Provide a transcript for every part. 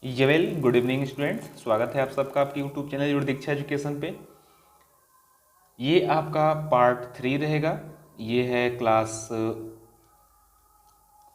Well good evening students, स्वागत है आप सबका आपके YouTube channel your Diksha education पे। ये आपका पार्ट 3 रहेगा। ये है क्लास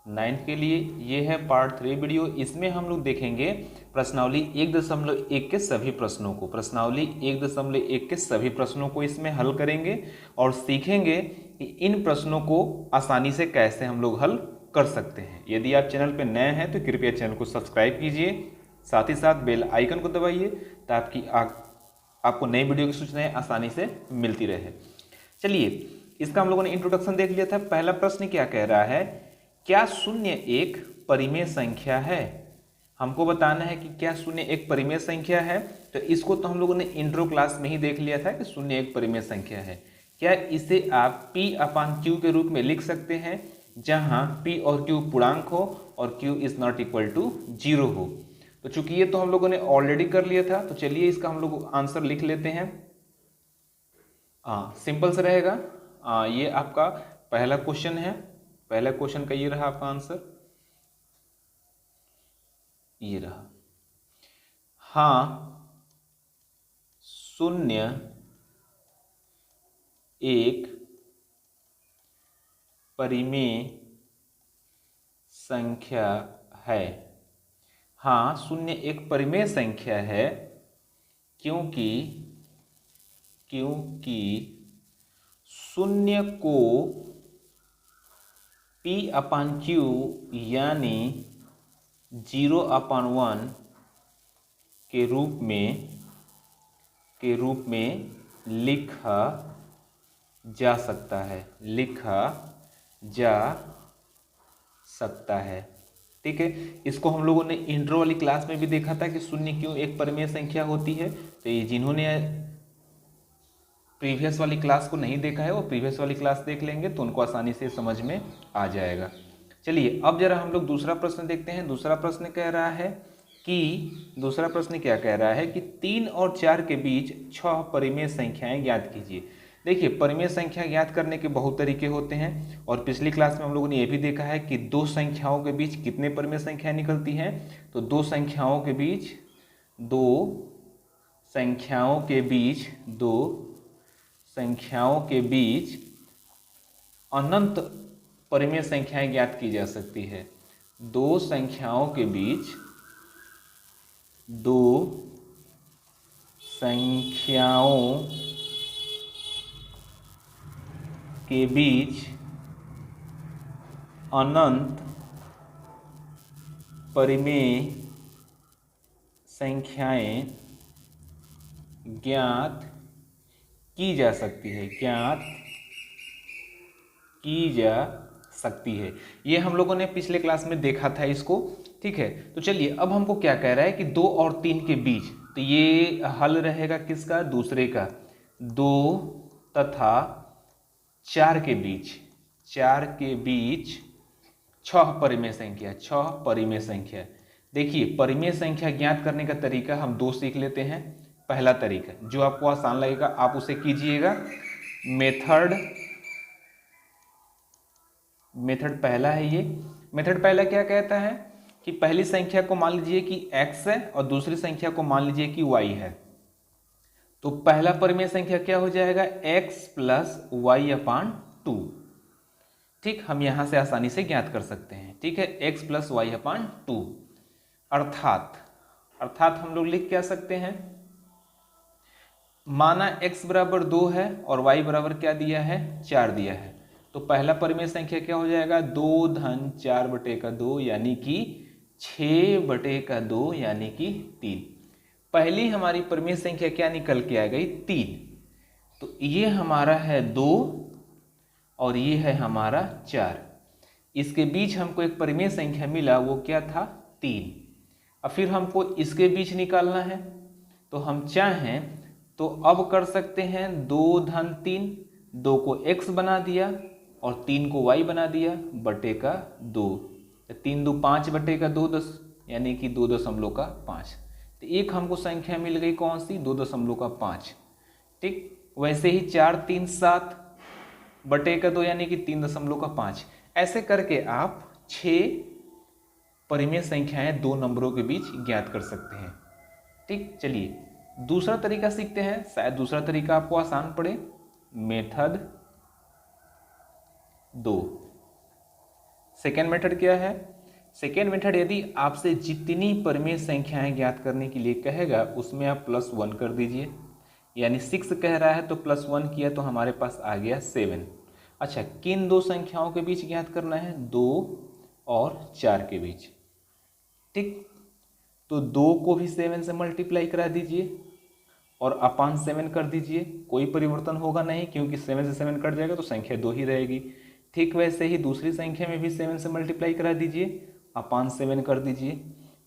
9 के लिए, ये है पार्ट 3 वीडियो। इसमें हम लोग देखेंगे प्रश्नावली 1.1 के सभी प्रश्नों को। प्रश्नावली 1.1 के सभी प्रश्नों को इसमें हल करेंगे और सीखेंगे कि इन प्रश्नों को आसानी से कैसे हम लोग हल कर सकते हैं। यदि आप चैनल पर नए हैं तो कृपया चैनल को सब्सक्राइब कीजिए, साथ ही साथ बेल आइकन को दबाइए ताकि आपको नई वीडियो की सूचनाएं आसानी से मिलती रहे। चलिए, इसका हम लोगों ने इंट्रोडक्शन देख लिया था। पहला प्रश्न क्या कह रहा है, क्या शून्य एक परिमेय संख्या है। हमको बताना है कि क्या शून्य एक परिमेय संख्या है। तो इसको तो हम लोगों ने इंट्रो क्लास में ही देख लिया था कि शून्य एक परिमेय संख्या है। क्या इसे आप P/Q के रूप में लिख सकते हैं, जहां P और Q पूर्णांक हो और Q is not equal to 0 हो। तो चूंकि ये तो हम लोगों ने ऑलरेडी कर लिया था, तो चलिए इसका हम लोग आंसर लिख लेते हैं। सिंपल से रहेगा। ये आपका पहला क्वेश्चन है। पहला क्वेश्चन का ये रहा आपका आंसर, ये रहा। हाँ, शून्य एक परिमेय संख्या है। हाँ, शून्य एक परिमेय संख्या है क्योंकि शून्य को P/Q यानी 0/1 के रूप में लिखा जा सकता है। ठीक है, इसको हम लोगों ने इंट्रो वाली क्लास में भी देखा था कि शून्य क्यों एक परिमेय संख्या होती है। तो ये जिन्होंने प्रीवियस वाली क्लास को नहीं देखा है वो प्रीवियस वाली क्लास देख लेंगे तो उनको आसानी से समझ में आ जाएगा। चलिए, अब जरा हम लोग दूसरा प्रश्न देखते हैं। दूसरा प्रश्न क्या कह रहा है कि 3 और 4 के बीच 6 परिमेय संख्याएं ज्ञात कीजिए। देखिए, परिमेय संख्या ज्ञात करने के बहुत तरीके होते हैं और पिछली क्लास में हम लोगों ने यह भी देखा है कि दो संख्याओं के बीच कितने परिमेय संख्याएं निकलती हैं। तो दो संख्याओं के बीच अनंत परिमेय संख्याएं ज्ञात की जा सकती है। दो संख्याओं के बीच अनंत परिमेय संख्याएं ज्ञात की जा सकती है। ये हम लोगों ने पिछले क्लास में देखा था इसको। ठीक है, तो चलिए, अब हमको क्या कह रहा है कि 2 और 3 के बीच, तो ये हल रहेगा किसका, दूसरे का। 2 तथा 4 के बीच 6 परिमेय संख्या। देखिए, परिमेय संख्या ज्ञात करने का तरीका हम 2 सीख लेते हैं। पहला तरीका जो आपको आसान लगेगा आप उसे कीजिएगा। मेथड पहला है। ये मेथड पहला क्या कहता है कि पहली संख्या को मान लीजिए कि x है और दूसरी संख्या को मान लीजिए कि y है। तो पहला परिमेय संख्या क्या हो जाएगा, x + y/2। ठीक, हम यहां से आसानी से ज्ञात कर सकते हैं। ठीक है, x + y/2 अर्थात हम लोग लिख क्या सकते हैं, माना x बराबर 2 है और y बराबर क्या दिया है, 4 दिया है। तो पहला परिमेय संख्या क्या हो जाएगा, 2 धन 4/2 यानी कि 6/2 यानी कि 3। पहली हमारी परिमेय संख्या क्या निकल के आ गई, 3। तो ये हमारा है 2 और ये है हमारा 4। इसके बीच हमको एक परिमेय संख्या मिला, वो क्या था, 3। अब फिर हमको इसके बीच निकालना है। तो हम चाहें तो अब कर सकते हैं 2 धन 3, 2 को x बना दिया और 3 को y बना दिया /2। 3 2 5/2 10 यानी कि 2.5। तो एक हमको संख्या मिल गई कौन सी, 2.5। ठीक, वैसे ही 4 3 7/2 यानी कि 3.5। ऐसे करके आप 6 परिमेय संख्याएं दो नंबरों के बीच ज्ञात कर सकते हैं। ठीक, चलिए दूसरा तरीका सीखते हैं, शायद दूसरा तरीका आपको आसान पड़े। मेथड 2। सेकेंड मेथड क्या है? सेकेंड मेथड यदि आपसे जितनी परिमेय संख्याएं ज्ञात करने के लिए कहेगा उसमें आप +1 कर दीजिए, यानी 6 कह रहा है तो +1 किया तो हमारे पास आ गया 7। अच्छा, किन दो संख्याओं के बीच ज्ञात करना है? 2 और 4 के बीच। ठीक, तो 2 को भी 7 से मल्टीप्लाई करा दीजिए और अपान 7 कर दीजिए, कोई परिवर्तन होगा नहीं क्योंकि 7 से 7 कट जाएगा तो संख्या 2 ही रहेगी। ठीक वैसे ही दूसरी संख्या में भी 7 से मल्टीप्लाई करा दीजिए, अपान 7 कर दीजिए।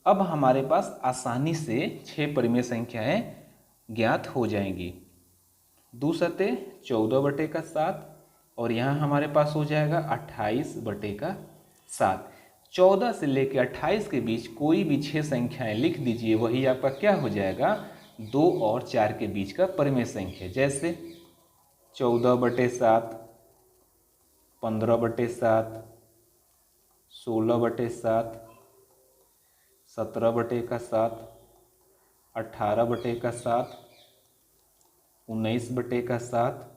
अब हमारे पास आसानी से 6 परिमेय संख्याएं ज्ञात हो जाएंगी। 2 सते 14/7 और यहाँ हमारे पास हो जाएगा 28/7। 14 से लेकर 28 के बीच कोई भी 6 संख्याएं लिख दीजिए, वही आपका क्या हो जाएगा? 2 और 4 के बीच का परिमेय संख्या। जैसे 14/7, 15/7, 16/7, 17/7, 18/7, 19/7,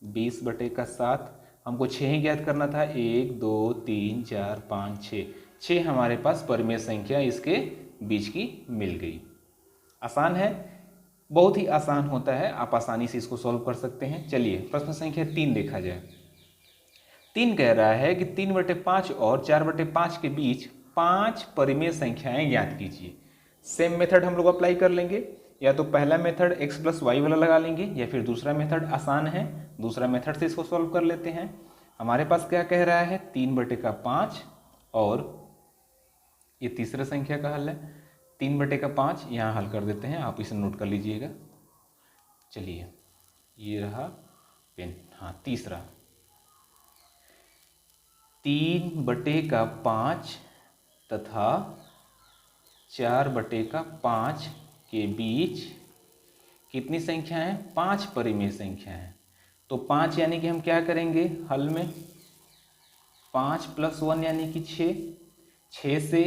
20/7। हमको 6 ही ज्ञात करना था। 1 2 3 4 5 6, 6 हमारे पास परिमेय संख्या इसके बीच की मिल गई। आसान है, बहुत ही आसान होता है, आप आसानी से इसको सॉल्व कर सकते हैं। चलिए प्रश्न संख्या 3 देखा जाए। 3 कह रहा है कि 3/5 और 4/5 के बीच 5 परिमेय संख्याएं ज्ञात कीजिए। सेम मेथड हम लोग अप्लाई कर लेंगे, या तो पहला मेथड x + y वाला लगा लेंगे, या फिर दूसरा मेथड आसान है, दूसरा मेथड से इसको सॉल्व कर लेते हैं। हमारे पास क्या कह रहा है? 3/5 और ये तीसरा संख्या का हल है 3/5। यहाँ हल कर देते हैं, आप इसे नोट कर लीजिएगा। चलिए ये रहा पेन। हाँ, तीसरा 3/5 तथा 4/5 के बीच कितनी संख्या है? 5 परिमेय संख्या है। तो 5 यानी कि हम क्या करेंगे हल में? 5 + 1 यानी कि 6। 6 से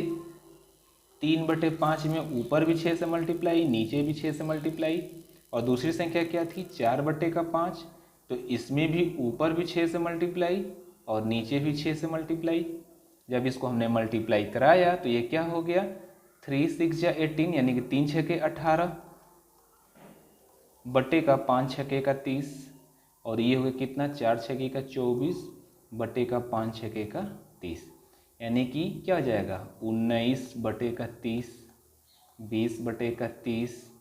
3/5 में ऊपर भी 6 से मल्टीप्लाई, नीचे भी 6 से मल्टीप्लाई। और दूसरी संख्या क्या थी? 4/5, तो इसमें भी ऊपर भी 6 से मल्टीप्लाई और नीचे भी 6 से मल्टीप्लाई। जब इसको हमने मल्टीप्लाई कराया तो ये क्या हो गया? 3 6 या 18, यानी कि 3 6 18 बटे का 5 6 का 30, और ये हो गया कितना? 4 6 का 24 बटे का 5 6 का 30, यानी कि क्या हो जाएगा? 19/30, 20/30,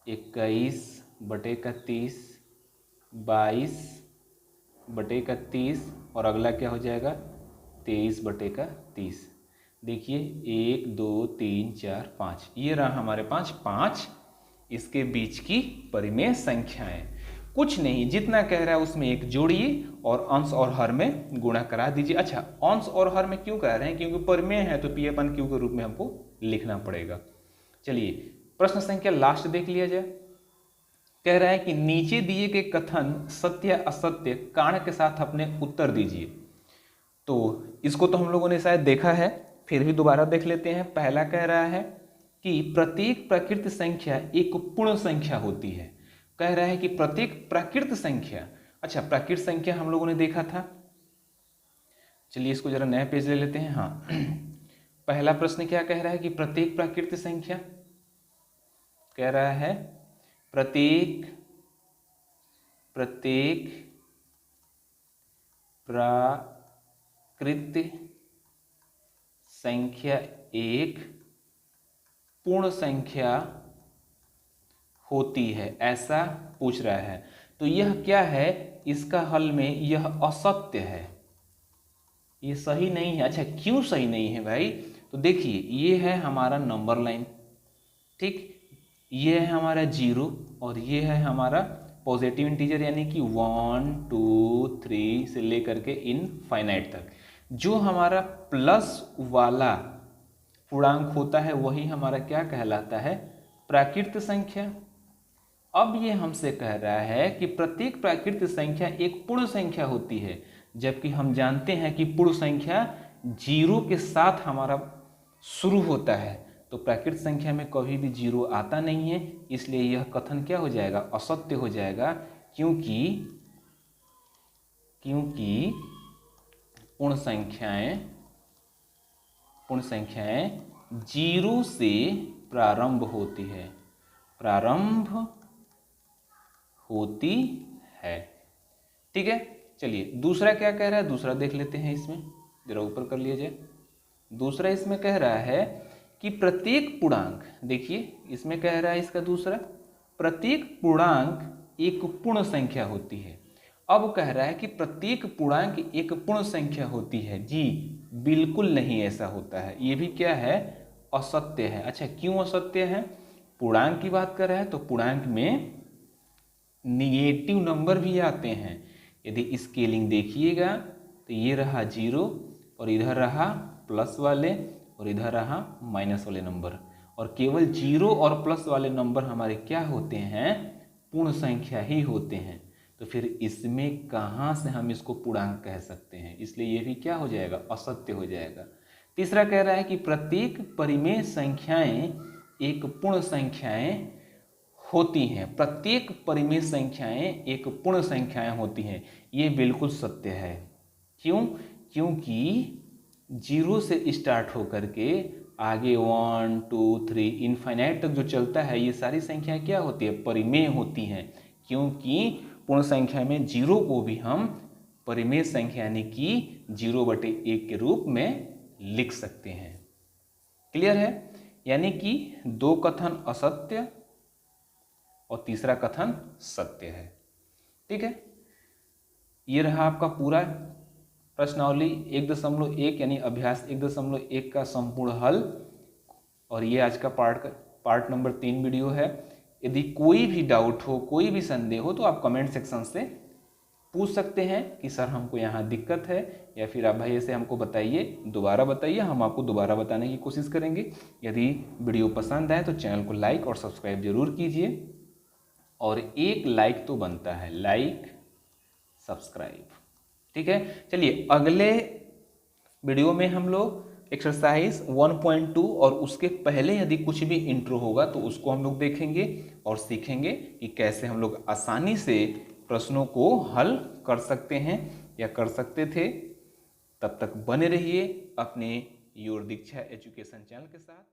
21/30, 22/30 और अगला क्या हो जाएगा? 23/30। देखिए 1 2 3 4 5, ये रहा हमारे पास 5 इसके बीच की परिमेय संख्याएं। कुछ नहीं, जितना कह रहा है उसमें एक जोड़िए और अंश और हर में गुणा करा दीजिए। अच्छा, अंश और हर में क्यों करा रहे हैं? क्योंकि परिमेय है तो P/Q के रूप में हमको लिखना पड़ेगा। चलिए प्रश्न संख्या लास्ट देख लिया जाए। कह रहा है कि नीचे दिए गए कथन सत्य या असत्य कारण के साथ अपने उत्तर दीजिए। तो इसको तो हम लोगों ने शायद देखा है, फिर भी दोबारा देख लेते हैं। पहला कह रहा है कि प्रत्येक प्राकृत संख्या एक पूर्ण संख्या होती है। कह रहा है कि प्रत्येक प्राकृत संख्या, अच्छा प्राकृत संख्या हम लोगों ने देखा था। चलिए इसको जरा नया पेज ले लेते हैं। हाँ पहला प्रश्न क्या कह रहा है कि प्रत्येक प्राकृत संख्या, कह रहा है प्रत्येक प्राकृत संख्या एक पूर्ण संख्या होती है, ऐसा पूछ रहा है। तो यह क्या है? इसका हल में यह असत्य है, ये सही नहीं है। अच्छा क्यों सही नहीं है भाई? तो देखिए ये है हमारा नंबर लाइन, ठीक, ये है हमारा 0 और ये है हमारा पॉजिटिव इंटीजर यानी कि 1 2 3 से लेकर के इनफाइनाइट तक। जो हमारा प्लस वाला पूर्णांक होता है वही हमारा क्या कहलाता है? प्राकृत संख्या। अब ये हमसे कह रहा है कि प्रत्येक प्राकृत संख्या एक पूर्ण संख्या होती है, जबकि हम जानते हैं कि पूर्ण संख्या जीरो के साथ हमारा शुरू होता है तो प्राकृत संख्या में कभी भी जीरो आता नहीं है, इसलिए यह कथन क्या हो जाएगा, असत्य हो जाएगा, क्योंकि पूर्ण संख्याएं जीरो से प्रारंभ होती है, ठीक है। चलिए दूसरा क्या कह रहा है, दूसरा देख लेते हैं, इसमें जरा ऊपर कर लिया जाए। दूसरा इसमें कह रहा है कि प्रत्येक पूर्णांक, देखिए इसमें कह रहा है इसका दूसरा, प्रत्येक पूर्णांक एक पूर्ण संख्या होती है। अब कह रहा है कि प्रत्येक पूर्णांक एक पूर्ण संख्या होती है। जी बिल्कुल नहीं ऐसा होता है, ये भी क्या है, असत्य है। अच्छा क्यों असत्य है, पूर्णांक की बात कर रहा है तो पूर्णांक में निगेटिव नंबर भी आते हैं। यदि स्केलिंग देखिएगा तो ये रहा जीरो और इधर रहा प्लस वाले और इधर रहा माइनस वाले नंबर, और केवल जीरो और प्लस वाले नंबर हमारे क्या होते हैं, पूर्ण संख्या ही होते हैं। तो फिर इसमें कहाँ से हम इसको पूर्णांक कह सकते हैं, इसलिए ये भी क्या हो जाएगा, असत्य हो जाएगा। तीसरा कह रहा है कि प्रत्येक परिमेय संख्याएं एक पूर्ण संख्याएं होती हैं, प्रत्येक परिमेय संख्याएं एक पूर्ण संख्याएं होती हैं। ये बिल्कुल सत्य है। क्यों, क्योंकि जीरो से स्टार्ट होकर के आगे 1 2 3 इनफाइनाइट तक जो चलता है, ये सारी संख्याएं क्या होती है, परिमेय होती हैं। क्योंकि पूर्ण संख्या में जीरो को भी हम परिमेय संख्या यानी कि 0/1 के रूप में लिख सकते हैं। क्लियर है, यानी कि दो कथन असत्य और तीसरा कथन सत्य है। ठीक है, ये रहा आपका पूरा प्रश्नावली 1.1 यानी अभ्यास 1.1 का संपूर्ण हल, और ये आज का पार्ट नंबर 3 वीडियो है। यदि कोई भी डाउट हो, कोई भी संदेह हो तो आप कमेंट सेक्शन से पूछ सकते हैं कि सर हमको यहाँ दिक्कत है, या फिर आप भाई ऐसे हमको बताइए, दोबारा बताइए, हम आपको दोबारा बताने की कोशिश करेंगे। यदि वीडियो पसंद आए तो चैनल को लाइक और सब्सक्राइब जरूर कीजिए, और एक लाइक तो बनता है, लाइक सब्सक्राइब। ठीक है, चलिए अगले वीडियो में हम लोग एक्सरसाइज 1.2 और उसके पहले यदि कुछ भी इंट्रो होगा तो उसको हम लोग देखेंगे और सीखेंगे कि कैसे हम लोग आसानी से प्रश्नों को हल कर सकते हैं या कर सकते थे। तब तक बने रहिए अपने योर दीक्षा एजुकेशन चैनल के साथ।